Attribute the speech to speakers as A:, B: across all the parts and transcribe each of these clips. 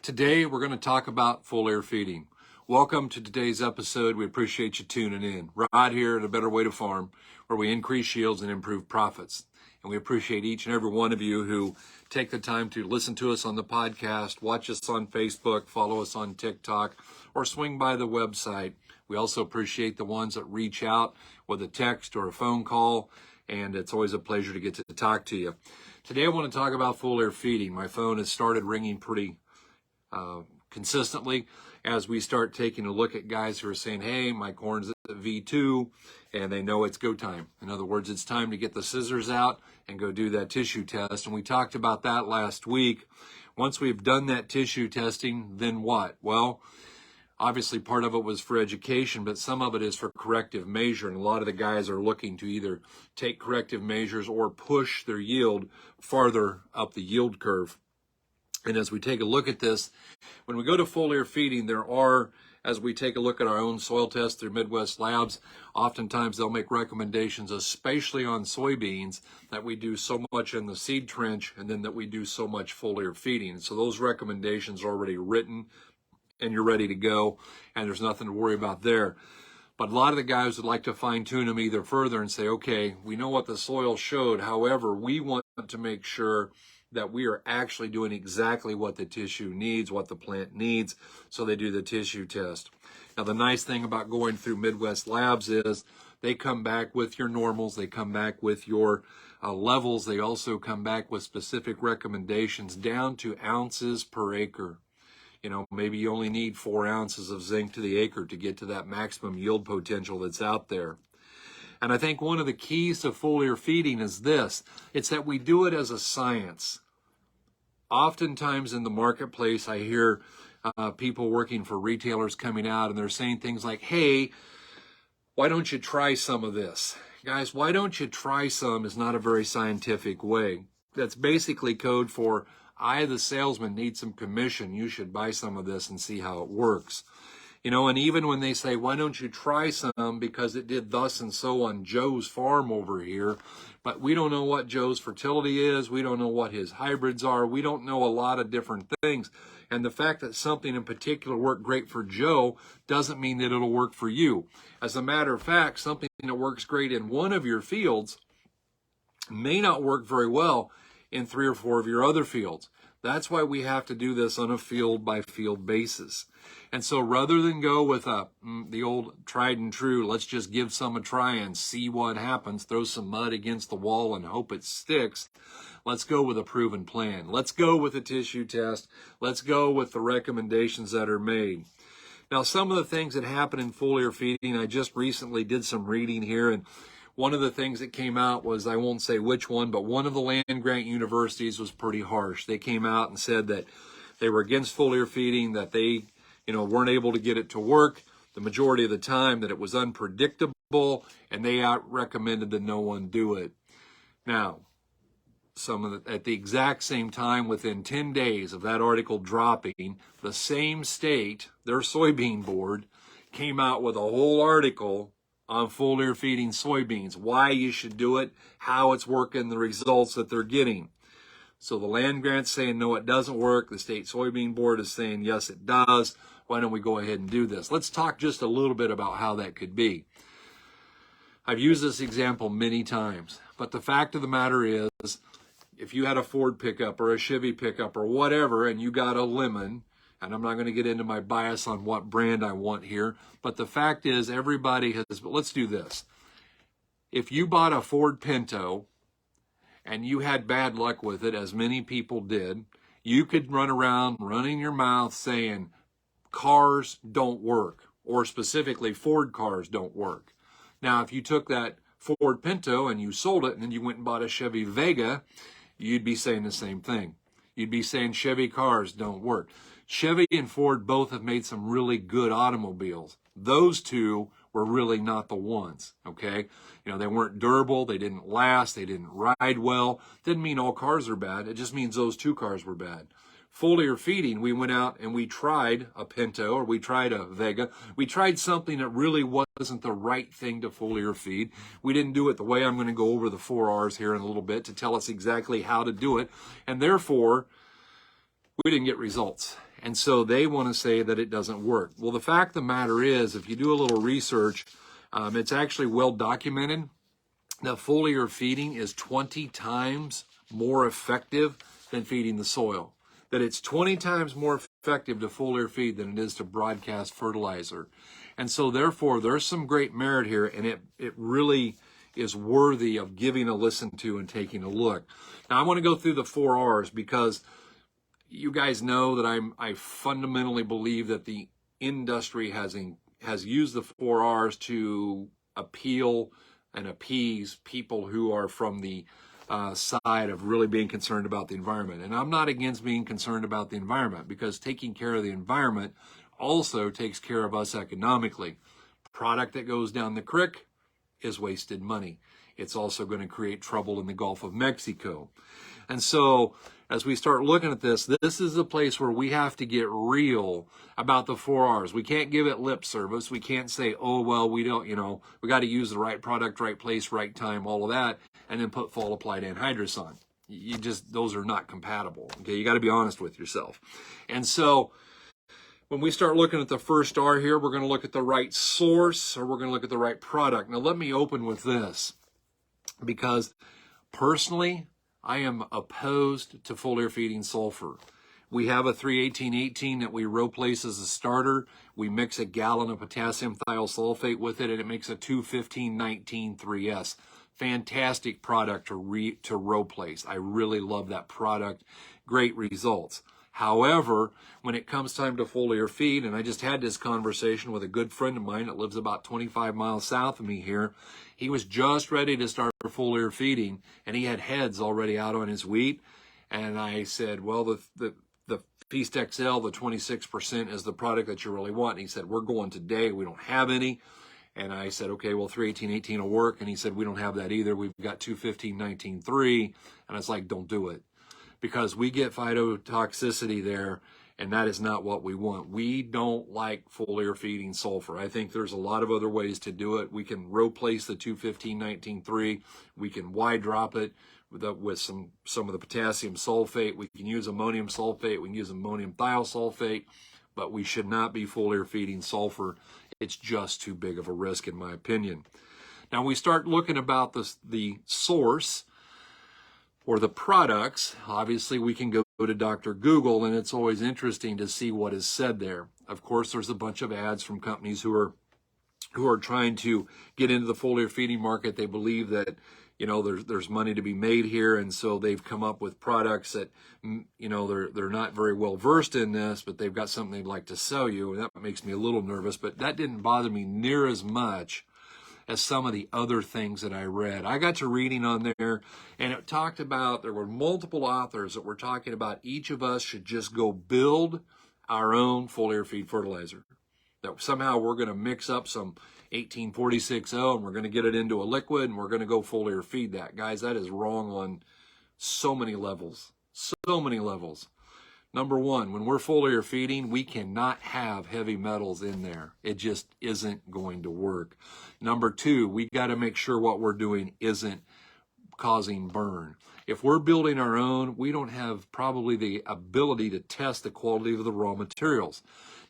A: Today, we're going to talk about foliar feeding. Welcome to today's episode. We appreciate you tuning in. Right here at A Better Way to Farm, where we increase yields and improve profits. And we appreciate each and every one of you who take the time to listen to us on the podcast, watch us on Facebook, follow us on TikTok, or swing by the website. We also appreciate the ones that reach out with a text or a phone call, and it's always a pleasure to get to talk to you. Today, I want to talk about foliar feeding. My phone has started ringing pretty consistently as we start taking a look at guys who are saying, hey, my corn's at V2, and they know it's go time. In other words, it's time to get the scissors out and go do that tissue test. And we talked about that last week. Once we've done that tissue testing, then what? Well, obviously part of it was for education, but some of it is for corrective measure. And a lot of the guys are looking to either take corrective measures or push their yield farther up the yield curve. And as we take a look at this, when we go to foliar feeding, there are, as we take a look at our own soil tests through Midwest Labs, oftentimes they'll make recommendations, especially on soybeans, that we do so much in the seed trench and then that we do so much foliar feeding. So those recommendations are already written and you're ready to go, and there's nothing to worry about there. But a lot of the guys would like to fine-tune them either further and say, okay, we know what the soil showed. However, we want to make sure that we are actually doing exactly what the tissue needs, what the plant needs, so they do the tissue test. Now, the nice thing about going through Midwest Labs is they come back with your normals, they come back with your levels, they also come back with specific recommendations down to ounces per acre. You know, maybe you only need 4 ounces of zinc to the acre to get to that maximum yield potential that's out there. And I think one of the keys to foliar feeding is this. It's that we do it as a science. Oftentimes in the marketplace, I hear people working for retailers coming out and they're saying things like, hey, why don't you try some of this? Guys, why don't you try some is not a very scientific way. That's basically code for, I, the salesman, need some commission. You should buy some of this and see how it works. You know, and even when they say, why don't you try some because it did thus and so on Joe's farm over here, but we don't know what Joe's fertility is, we don't know what his hybrids are, we don't know a lot of different things. And the fact that something in particular worked great for Joe doesn't mean that it'll work for you. As a matter of fact, something that works great in one of your fields may not work very well in 3 or 4 of your other fields. That's why we have to do this on a field-by-field basis. And so rather than go with the old tried and true, let's just give some a try and see what happens, throw some mud against the wall and hope it sticks, let's go with a proven plan. Let's go with a tissue test. Let's go with the recommendations that are made. Now, some of the things that happen in foliar feeding, I just recently did some reading here, and one of the things that came out was, I won't say which one, but one of the land-grant universities was pretty harsh. They came out and said that they were against foliar feeding, that they, weren't able to get it to work the majority of the time, that it was unpredictable, and they recommended that no one do it. Now, at the exact same time, within 10 days of that article dropping, the same state, their soybean board, came out with a whole article on foliar feeding soybeans, why you should do it, how it's working, the results that they're getting. So the land grant's saying, no, it doesn't work. The state soybean board is saying, yes, it does. Why don't we go ahead and do this? Let's talk just a little bit about how that could be. I've used this example many times, but the fact of the matter is, if you had a Ford pickup or a Chevy pickup or whatever, and you got a lemon, and I'm not going to get into my bias on what brand I want here, but the fact is everybody has, but let's do this. If you bought a Ford Pinto and you had bad luck with it, as many people did, you could run around running your mouth saying cars don't work, or specifically Ford cars don't work. Now, if you took that Ford Pinto and you sold it and then you went and bought a Chevy Vega, you'd be saying the same thing. You'd be saying Chevy cars don't work. Chevy and Ford both have made some really good automobiles. Those two were really not the ones, okay? They weren't durable, they didn't last, they didn't ride well. Didn't mean all cars are bad, it just means those 2 cars were bad. Foliar feeding, we went out and we tried a Pinto or we tried a Vega. We tried something that really wasn't the right thing to foliar feed. We didn't do it the way I'm going to go over the 4 R's here in a little bit to tell us exactly how to do it. And therefore, we didn't get results. And so they want to say that it doesn't work. Well, the fact of the matter is, if you do a little research, it's actually well documented that foliar feeding is 20 times more effective than feeding the soil. That it's 20 times more effective to foliar feed than it is to broadcast fertilizer. And so therefore, there's some great merit here, and it really is worthy of giving a listen to and taking a look. Now, I want to go through the 4 R's because you guys know that I fundamentally believe that the industry has used the 4 R's to appeal and appease people who are from the side of really being concerned about the environment. And I'm not against being concerned about the environment, because taking care of the environment also takes care of us economically. Product that goes down the creek is wasted money. It's also going to create trouble in the Gulf of Mexico. And so as we start looking at this, this is a place where we have to get real about the 4 R's. We can't give it lip service. We can't say, oh, well, we don't, we got to use the right product, right place, right time, all of that, and then put fall applied anhydrous on. Those are not compatible. Okay, you got to be honest with yourself. And so when we start looking at the first R here, we're going to look at the right source, or we're going to look at the right product. Now, let me open with this, because personally, I am opposed to foliar feeding sulfur. We have a 318-18 that we row place as a starter. We mix a gallon of potassium thiosulfate with it, and it makes a 215-19 3S. Fantastic product to row place. I really love that product. Great results. However, when it comes time to foliar feed, and I just had this conversation with a good friend of mine that lives about 25 miles south of me here. He was just ready to start foliar feeding, and he had heads already out on his wheat. And I said, well, the Feast XL, the 26% is the product that you really want. And he said, we're going today. We don't have any. And I said, okay, well, 318-18 will work. And he said, we don't have that either. We've got 215-19 3. And I was like, don't do it, because we get phytotoxicity there, and that is not what we want. We don't like foliar feeding sulfur. I think there's a lot of other ways to do it. We can row place the 215-19 3. We can wide drop it with some of the potassium sulfate. We can use ammonium sulfate. We can use ammonium thiosulfate, but we should not be foliar feeding sulfur. It's just too big of a risk, in my opinion. Now, we start looking about the source or the products. Obviously, we can go to Dr. Google, and it's always interesting to see what is said there. Of course, there's a bunch of ads from companies who are trying to get into the foliar feeding market. They believe that, there's money to be made here, and so they've come up with products that, they're not very well versed in this, but they've got something they'd like to sell you, and that makes me a little nervous. But that didn't bother me near as much as some of the other things that I read. I got to reading on there, and it talked about, there were multiple authors that were talking about each of us should just go build our own foliar feed fertilizer. That somehow we're going to mix up some 1846-0 and we're going to get it into a liquid and we're going to go foliar feed that. Guys, that is wrong on so many levels. So many levels. Number one, when we're foliar feeding, we cannot have heavy metals in there. It just isn't going to work. Number two, we got to make sure what we're doing isn't causing burn. If we're building our own, we don't have probably the ability to test the quality of the raw materials.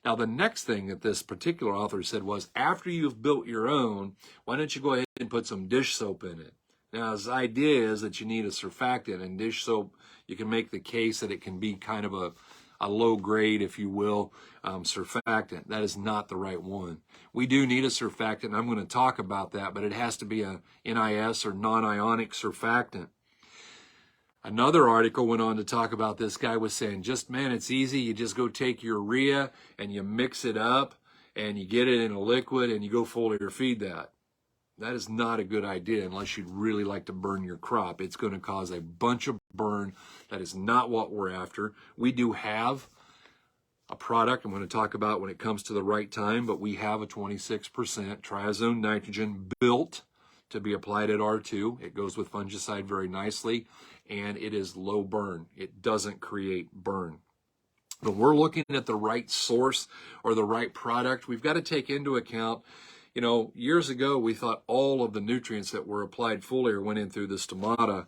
A: Now, the next thing that this particular author said was, after you've built your own, why don't you go ahead and put some dish soap in it? Now, his idea is that you need a surfactant, and dish soap, you can make the case that it can be kind of a low grade, if you will, surfactant. That is not the right one. We do need a surfactant, and I'm going to talk about that, but it has to be a NIS or non-ionic surfactant. Another article went on to talk about, this guy was saying, it's easy. You just go take urea and you mix it up and you get it in a liquid and you go foliar feed that. That is not a good idea unless you'd really like to burn your crop. It's going to cause a bunch of burn. That is not what we're after. We do have a product I'm going to talk about when it comes to the right time, but we have a 26% triazone nitrogen built to be applied at R2. It goes with fungicide very nicely, and it is low burn. It doesn't create burn. But we're looking at the right source or the right product. We've got to take into account, years ago we thought all of the nutrients that were applied foliar went in through the stomata,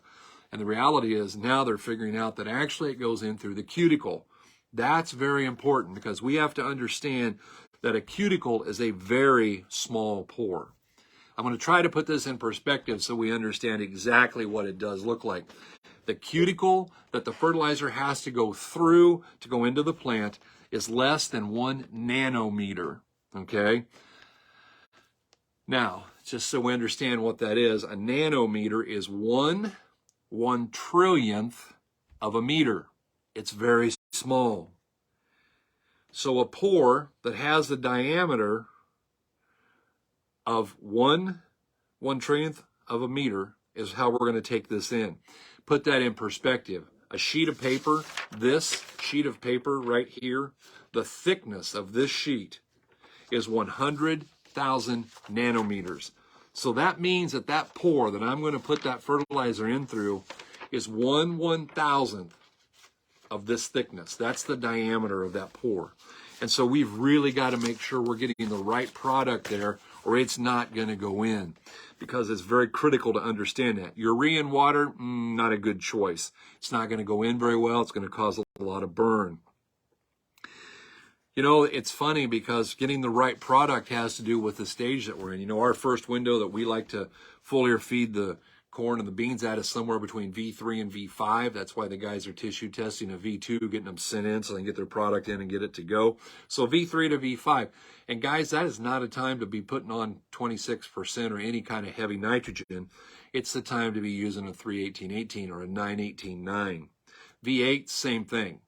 A: and the reality is now they're figuring out that actually it goes in through the cuticle. That's very important because we have to understand that a cuticle is a very small pore. I'm going to try to put this in perspective so we understand exactly what it does look like. The cuticle that the fertilizer has to go through to go into the plant is less than 1 nanometer, okay? Now, just so we understand what that is, a nanometer is 1/1 trillionth of a meter. It's very small. So a pore that has the diameter of 1/1 trillionth of a meter is how we're going to take this in. Put that in perspective. A sheet of paper, this sheet of paper right here, the thickness of this sheet is 100,000 nanometers. So that means that that pore that I'm going to put that fertilizer in through is 1/1000th of this thickness. That's the diameter of that pore. And so we've really got to make sure we're getting the right product there, or it's not going to go in, because it's very critical to understand that. Urea and water, not a good choice. It's not going to go in very well. It's going to cause a lot of burn. You know, it's funny because getting the right product has to do with the stage that we're in. You know, our first window that we like to foliar feed the corn and the beans at is somewhere between V3 and V5. That's why the guys are tissue testing a V2, getting them sent in so they can get their product in and get it to go. So V3 to V5. And guys, that is not a time to be putting on 26% or any kind of heavy nitrogen. It's the time to be using a 3-18-18 or a 9-18-9. V8, same thing.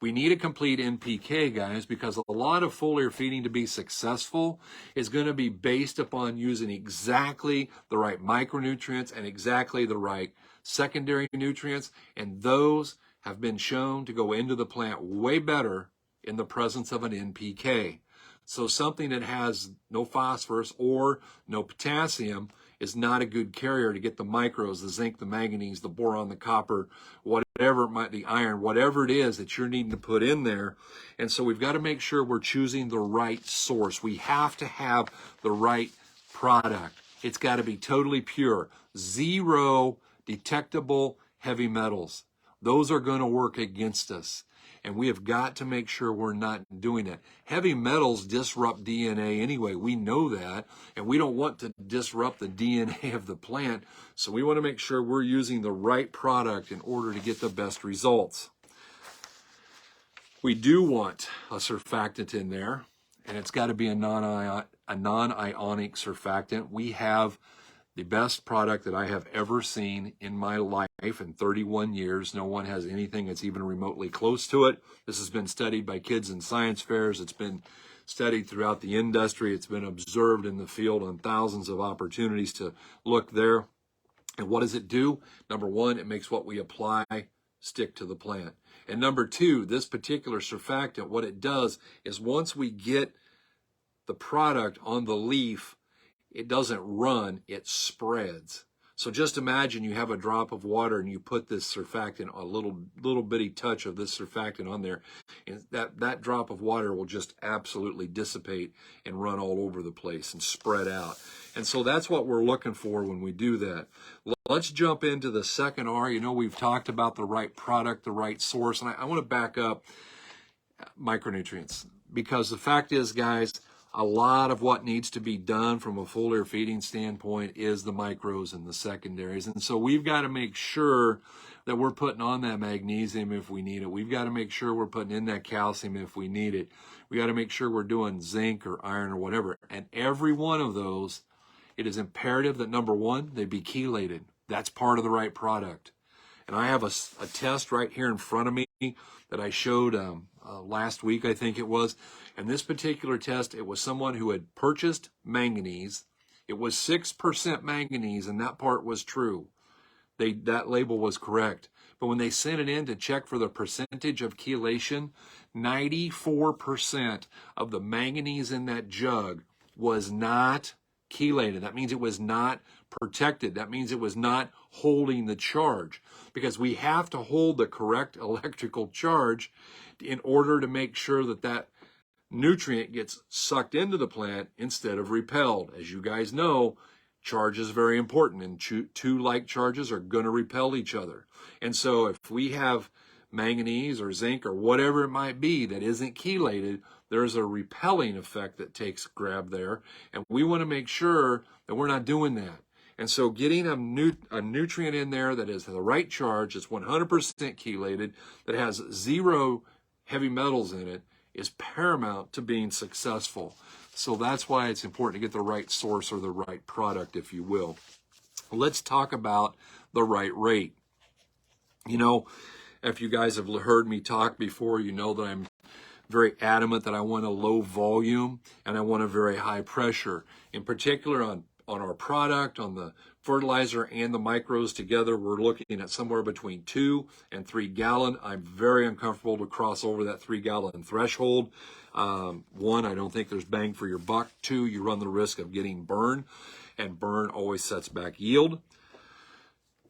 A: We need a complete NPK, guys, because a lot of foliar feeding to be successful is going to be based upon using exactly the right micronutrients and exactly the right secondary nutrients, and those have been shown to go into the plant way better in the presence of an NPK. So something that has no phosphorus or no potassium is not a good carrier to get the micros, the zinc, the manganese, the boron, the copper, whatever it might, the iron, whatever it is that you're needing to put in there. And so we've got to make sure we're choosing the right source. We have to have the right product. It's got to be totally pure. 0 detectable heavy metals. Those are going to work against us. And we have got to make sure we're not doing that. Heavy metals disrupt DNA anyway. We know that. And we don't want to disrupt the DNA of the plant. So we want to make sure we're using the right product in order to get the best results. We do want a surfactant in there. And it's got to be a non-ionic surfactant. We have the best product that I have ever seen in my life in 31 years. No one has anything that's even remotely close to it. This has been studied by kids in science fairs. It's been studied throughout the industry. It's been observed in the field on thousands of opportunities to look there. And what does it do? Number one, it makes what we apply stick to the plant. And number two, this particular surfactant, what it does is once we get the product on the leaf, it doesn't run, it spreads. So just imagine you have a drop of water and you put this surfactant, a little bitty touch of this surfactant on there, and that drop of water will just absolutely dissipate and run all over the place and spread out. And so that's what we're looking for when we do that. Let's jump into the second R. You know, we've talked about the right product, the right source, and I want to back up micronutrients, because the fact is, guys, a lot of what needs to be done from a foliar feeding standpoint is the micros and the secondaries. And so we've got to make sure that we're putting on that magnesium if we need it. We've got to make sure we're putting in that calcium if we need it. We got to make sure we're doing zinc or iron or whatever. And every one of those, it is imperative that, number one, they be chelated. That's part of the right product. And I have a test right here in front of me that I showed last week, I think it was. And this particular test, it was someone who had purchased manganese. It was 6% manganese, and that part was true. That label was correct. But when they sent it in to check for the percentage of chelation, 94% of the manganese in that jug was not chelated. That means it was not protected. That means it was not holding the charge, because we have to hold the correct electrical charge in order to make sure that that nutrient gets sucked into the plant instead of repelled. As you guys know, charge is very important, and two like charges are going to repel each other. And so if we have manganese or zinc or whatever it might be that isn't chelated, there's a repelling effect that takes grab there. And we want to make sure that we're not doing that. And so getting a nutrient in there that is the right charge, it's 100% chelated, that has 0 heavy metals in it, is paramount to being successful. So that's why it's important to get the right source or the right product, if you will. Let's talk about the right rate. You know, if you guys have heard me talk before, you know that I'm very adamant that I want a low volume and I want a very high pressure. In particular on our product, on the fertilizer and the micros together, we're looking at somewhere between 2 and 3 gallon. I'm very uncomfortable to cross over that 3 gallon threshold. One, I don't think there's bang for your buck. 2, you run the risk of getting burned, and burn always sets back yield.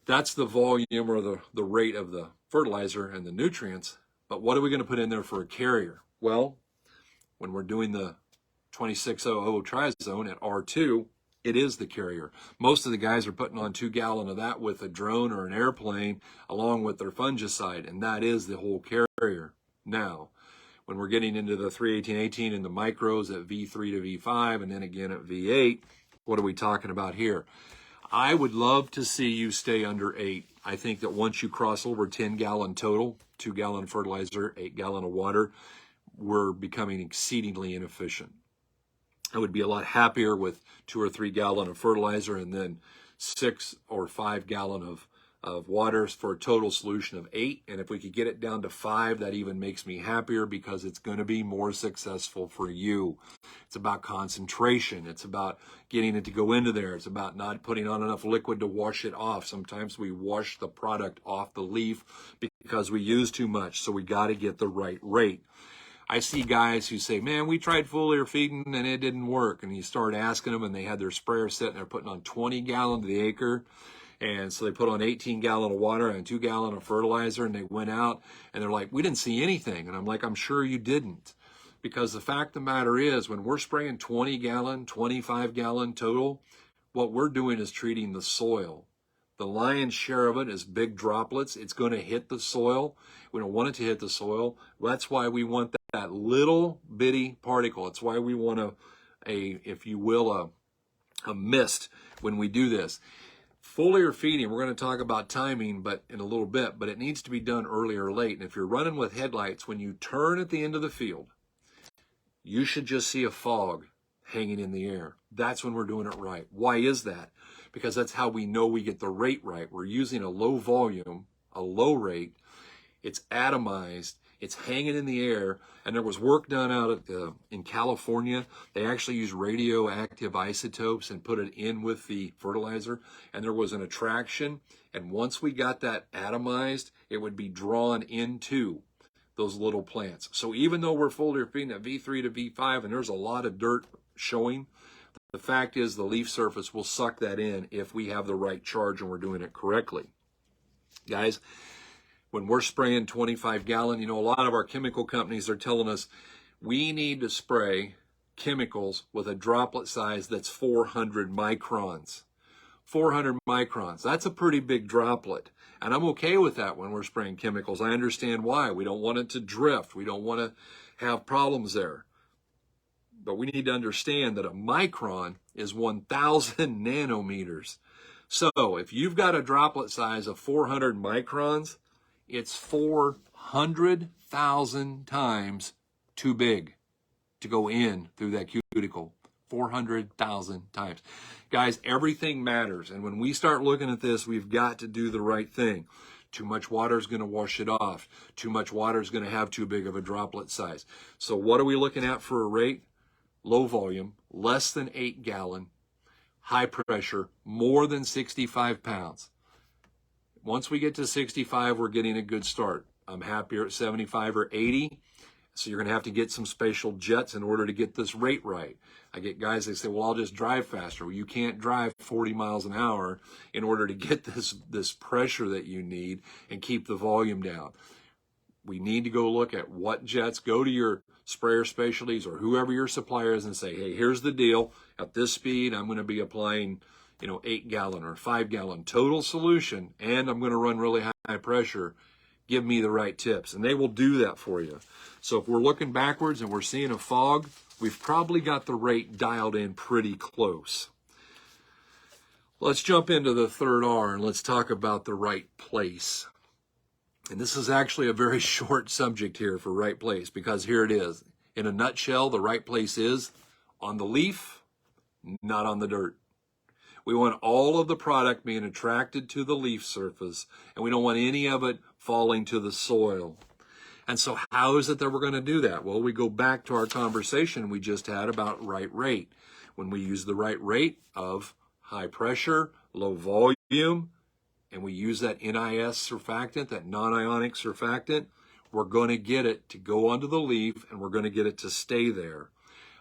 A: That's the volume or the rate of the fertilizer and the nutrients. But what are we going to put in there for a carrier? Well, when we're doing the 2600 trizone at R2, it is the carrier. Most of the guys are putting on 2 gallon of that with a drone or an airplane along with their fungicide, and that is the whole carrier. Now, when we're getting into the 318-18 and the micros at V3 to V5 and then again at V8, what are we talking about here? I would love to see you stay under 8. I think that once you cross over 10 gallon total, 2 gallon fertilizer, 8 gallon of water, we're becoming exceedingly inefficient. I would be a lot happier with 2 or 3 gallon of fertilizer and then 6 or 5 gallon of water for a total solution of 8. And if we could get it down to 5, that even makes me happier because it's going to be more successful for you. It's about concentration. It's about getting it to go into there. It's about not putting on enough liquid to wash it off. Sometimes we wash the product off the leaf because we use too much. So we got to get the right rate. I see guys who say, man, we tried foliar feeding and it didn't work. And you start asking them and they had their sprayer set and they're putting on 20 gallon to the acre. And so they put on 18 gallon of water and 2 gallon of fertilizer and they went out and they're like, we didn't see anything. And I'm like, I'm sure you didn't. Because the fact of the matter is when we're spraying 20 gallon, 25 gallon total, what we're doing is treating the soil. The lion's share of it is big droplets. It's going to hit the soil. We don't want it to hit the soil. That's why we want that little bitty particle. It's why we want if you will, a mist when we do this. Foliar feeding, we're going to talk about timing but in a little bit, but it needs to be done early or late. And if you're running with headlights, when you turn at the end of the field, you should just see a fog hanging in the air. That's when we're doing it right. Why is that? Because that's how we know we get the rate right. We're using a low volume, a low rate. It's atomized. It's hanging in the air. And there was work done out in California. They actually used radioactive isotopes and put it in with the fertilizer. And there was an attraction. And once we got that atomized, it would be drawn into those little plants. So even though we're foliar feeding at V3 to V5 and there's a lot of dirt showing, the fact is the leaf surface will suck that in if we have the right charge and we're doing it correctly. Guys, when we're spraying 25 gallon, you know, a lot of our chemical companies are telling us we need to spray chemicals with a droplet size that's 400 microns. 400 microns, that's a pretty big droplet. And I'm okay with that when we're spraying chemicals. I understand why. We don't want it to drift. We don't want to have problems there. But we need to understand that a micron is 1,000 nanometers. So if you've got a droplet size of 400 microns, it's 400,000 times too big to go in through that cuticle. 400,000 times. Guys, everything matters. And when we start looking at this, we've got to do the right thing. Too much water is going to wash it off. Too much water is going to have too big of a droplet size. So what are we looking at for a rate? Low volume, less than 8 gallon, high pressure, more than 65 pounds. Once we get to 65, we're getting a good start. I'm happier at 75 or 80. So you're going to have to get some spatial jets in order to get this rate right. I get guys that say, well, I'll just drive faster. Well, you can't drive 40 miles an hour in order to get this pressure that you need and keep the volume down. We need to go look at what jets. Go to your sprayer specialties or whoever your supplier is and say, hey, here's the deal. At this speed, I'm going to be applying 8 gallon or 5 gallon total solution, and I'm going to run really high pressure. give me the right tips. And they will do that for you. So if we're looking backwards and we're seeing a fog, we've probably got the rate dialed in pretty close. Let's jump into the third R and let's talk about the right place. And this is actually a very short subject here for right place, because here it is. In a nutshell, the right place is on the leaf, not on the dirt. We want all of the product being attracted to the leaf surface, and we don't want any of it falling to the soil. And so how is it that we're going to do that? Well, we go back to our conversation we just had about right rate. When we use the right rate of high pressure, low volume, and we use that NIS surfactant, that non-ionic surfactant, we're going to get it to go onto the leaf, and we're going to get it to stay there.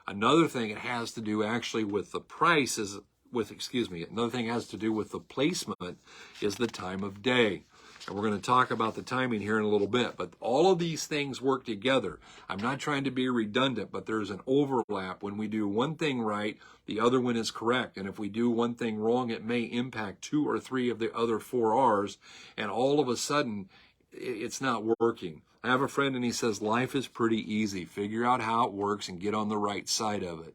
A: Another thing it has to do actually with the price is, another thing it has to do with the placement is the time of day. And we're going to talk about the timing here in a little bit, but all of these things work together. I'm not trying to be redundant, but there's an overlap. When we do one thing right, the other one is correct. And if we do one thing wrong, it may impact 2 or 3 of the other 4 R's, and all of a sudden, it's not working. I have a friend and he says, life is pretty easy. Figure out how it works and get on the right side of it.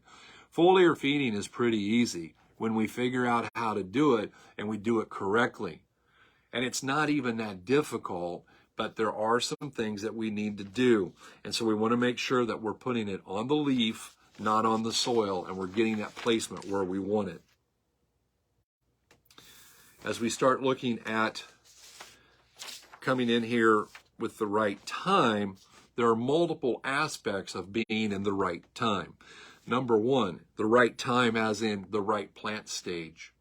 A: Foliar feeding is pretty easy when we figure out how to do it and we do it correctly. And it's not even that difficult, but there are some things that we need to do. And so we want to make sure that we're putting it on the leaf, not on the soil, and we're getting that placement where we want it. As we start looking at coming in here with the right time, there are multiple aspects of being in the right time. Number one, the right time as in the right plant stage.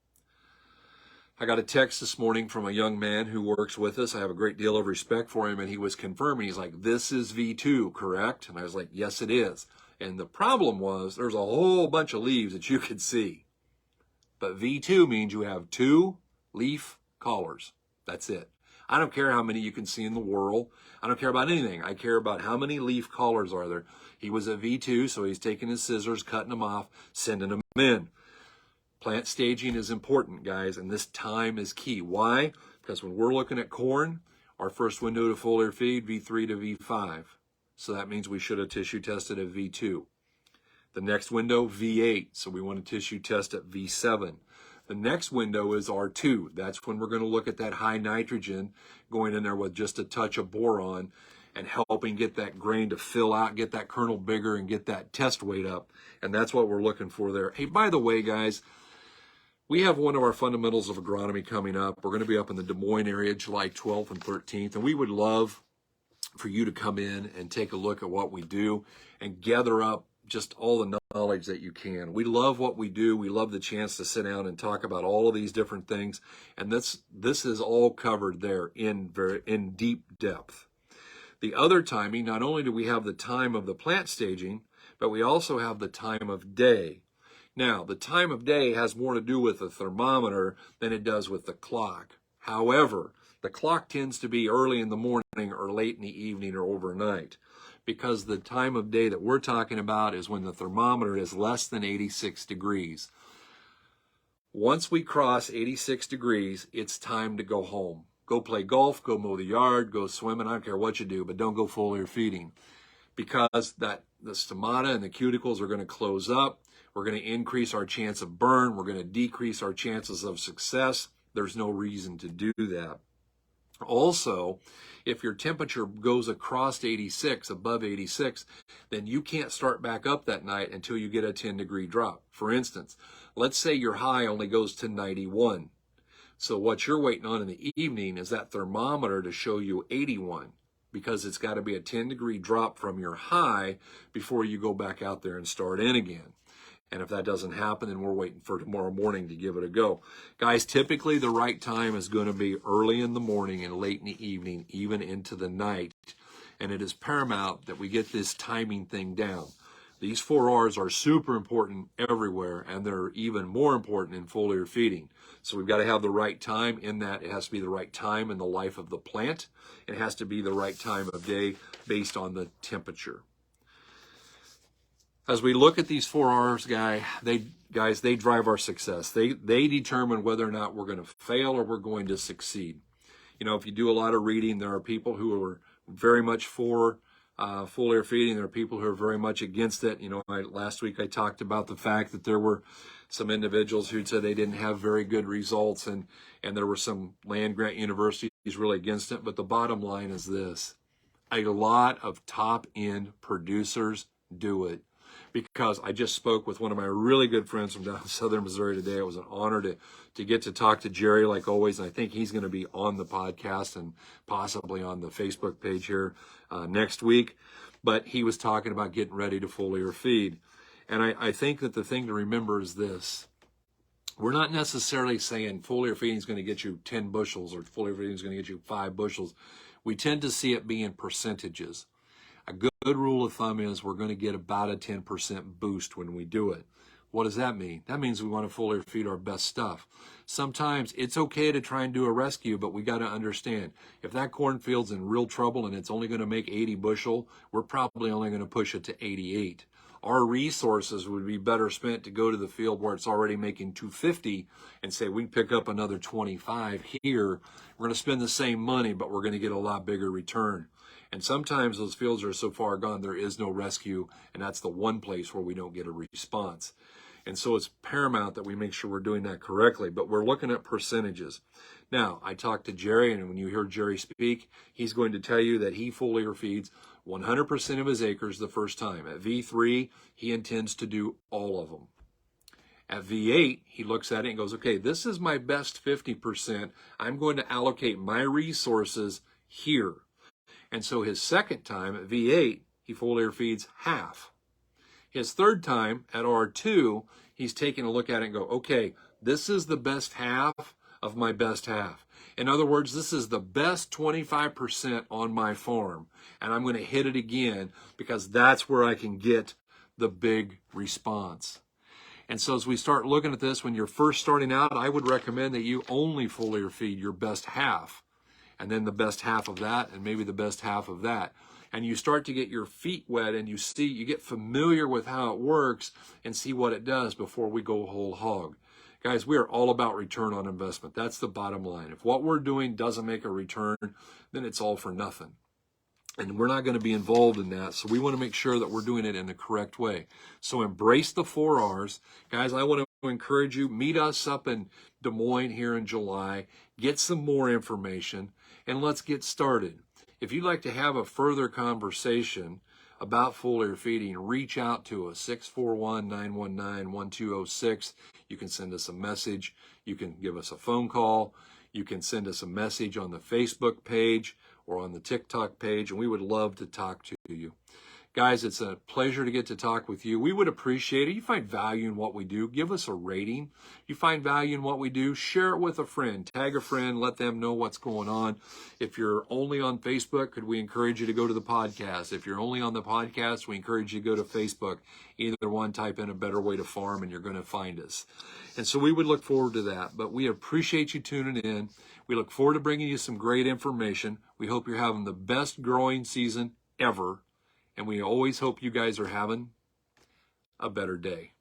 A: I got a text this morning from a young man who works with us. I have a great deal of respect for him, and he was confirming. He's like, this is V2, correct? And I was like, yes, it is. And the problem was there's a whole bunch of leaves that you could see. But V2 means you have 2 leaf collars. That's it. I don't care how many you can see in the whorl. I don't care about anything. I care about how many leaf collars are there. He was at V2, so he's taking his scissors, cutting them off, sending them in. Plant staging is important, guys, and this time is key. Why? Because when we're looking at corn, our first window to foliar feed, V3 to V5. So that means we should have tissue tested at V2. The next window, V8, so we want to tissue test at V7. The next window is R2. That's when we're going to look at that high nitrogen going in there with just a touch of boron and helping get that grain to fill out, get that kernel bigger, and get that test weight up. And that's what we're looking for there. Hey, by the way, guys, we have one of our fundamentals of agronomy coming up. We're going to be up in the Des Moines area July 12th and 13th, and we would love for you to come in and take a look at what we do and gather up just all the knowledge that you can. We love what we do. We love the chance to sit down and talk about all of these different things, and this is all covered there in deep depth. The other timing, not only do we have the time of the plant staging, but we also have the time of day. Now, the time of day has more to do with the thermometer than it does with the clock. However, the clock tends to be early in the morning or late in the evening or overnight, because the time of day that we're talking about is when the thermometer is less than 86 degrees. Once we cross 86 degrees, it's time to go home. Go play golf, go mow the yard, go swimming. I don't care what you do, but don't go foliar feeding, because the stomata and the cuticles are going to close up. We're going to increase our chance of burn. We're going to decrease our chances of success. There's no reason to do that. Also, if your temperature goes across 86, above 86, then you can't start back up that night until you get a 10-degree drop. For instance, let's say your high only goes to 91. So what you're waiting on in the evening is that thermometer to show you 81, because it's got to be a 10-degree drop from your high before you go back out there and start in again. And if that doesn't happen, then we're waiting for tomorrow morning to give it a go. Guys, typically the right time is going to be early in the morning and late in the evening, even into the night. And it is paramount that we get this timing thing down. These 4 R's are super important everywhere, and they're even more important in foliar feeding. So we've got to have the right time in that. It has to be the right time in the life of the plant. It has to be the right time of day based on the temperature. As we look at these 4 R's, they drive our success. They determine whether or not we're going to fail or we're going to succeed. You know, if you do a lot of reading, there are people who are very much for foliar feeding. There are people who are very much against it. You know, last week I talked about the fact that there were some individuals who said they didn't have very good results, and there were some land-grant universities really against it. But the bottom line is this: a lot of top-end producers do it. Because I just spoke with one of my really good friends from down in southern Missouri today. It was an honor to get to talk to Jerry, like always. And I think he's going to be on the podcast and possibly on the Facebook page here next week. But he was talking about getting ready to foliar feed. And I think that the thing to remember is this: we're not necessarily saying foliar feeding is going to get you 10 bushels or foliar feeding is going to get you 5 bushels. We tend to see it be in percentages. A good rule of thumb is we're going to get about a 10% boost when we do it. What does that mean? That means we want to foliar feed our best stuff. Sometimes it's okay to try and do a rescue, but we got to understand, if that cornfield's in real trouble and it's only going to make 80 bushel, we're probably only going to push it to 88. Our resources would be better spent to go to the field where it's already making 250 and say, we can pick up another 25 here. We're going to spend the same money, but we're going to get a lot bigger return. And sometimes those fields are so far gone, there is no rescue, and that's the one place where we don't get a response. And so it's paramount that we make sure we're doing that correctly, but we're looking at percentages. Now, I talked to Jerry, and when you hear Jerry speak, he's going to tell you that he foliar feeds 100% of his acres the first time. At V3, he intends to do all of them. At V8, he looks at it and goes, okay, this is my best 50%. I'm going to allocate my resources here. And so his second time at V8, he foliar feeds half. His third time at R2, he's taking a look at it and go, okay, this is the best half of my best half. In other words, this is the best 25% on my farm. And I'm going to hit it again because that's where I can get the big response. And so as we start looking at this, when you're first starting out, I would recommend that you only foliar feed your best half. And then the best half of that, and maybe the best half of that. And you start to get your feet wet and you get familiar with how it works and see what it does before we go whole hog. Guys, we are all about return on investment. That's the bottom line. If what we're doing doesn't make a return, then it's all for nothing. And we're not going to be involved in that. So we want to make sure that we're doing it in the correct way. So embrace the 4 R's. Guys, I want to encourage you, meet us up in Des Moines here in July. Get some more information, and let's get started. If you'd like to have a further conversation about foliar feeding, reach out to us, 641-919-1206. You can send us a message. You can give us a phone call. You can send us a message on the Facebook page or on the TikTok page, and we would love to talk to you. Guys, it's a pleasure to get to talk with you. We would appreciate it. You find value in what we do, give us a rating. You find value in what we do, share it with a friend. Tag a friend, let them know what's going on. If you're only on Facebook, could we encourage you to go to the podcast? If you're only on the podcast, we encourage you to go to Facebook. Either one, type in A Better Way to Farm, and you're going to find us. And so we would look forward to that. But we appreciate you tuning in. We look forward to bringing you some great information. We hope you're having the best growing season ever. And we always hope you guys are having a better day.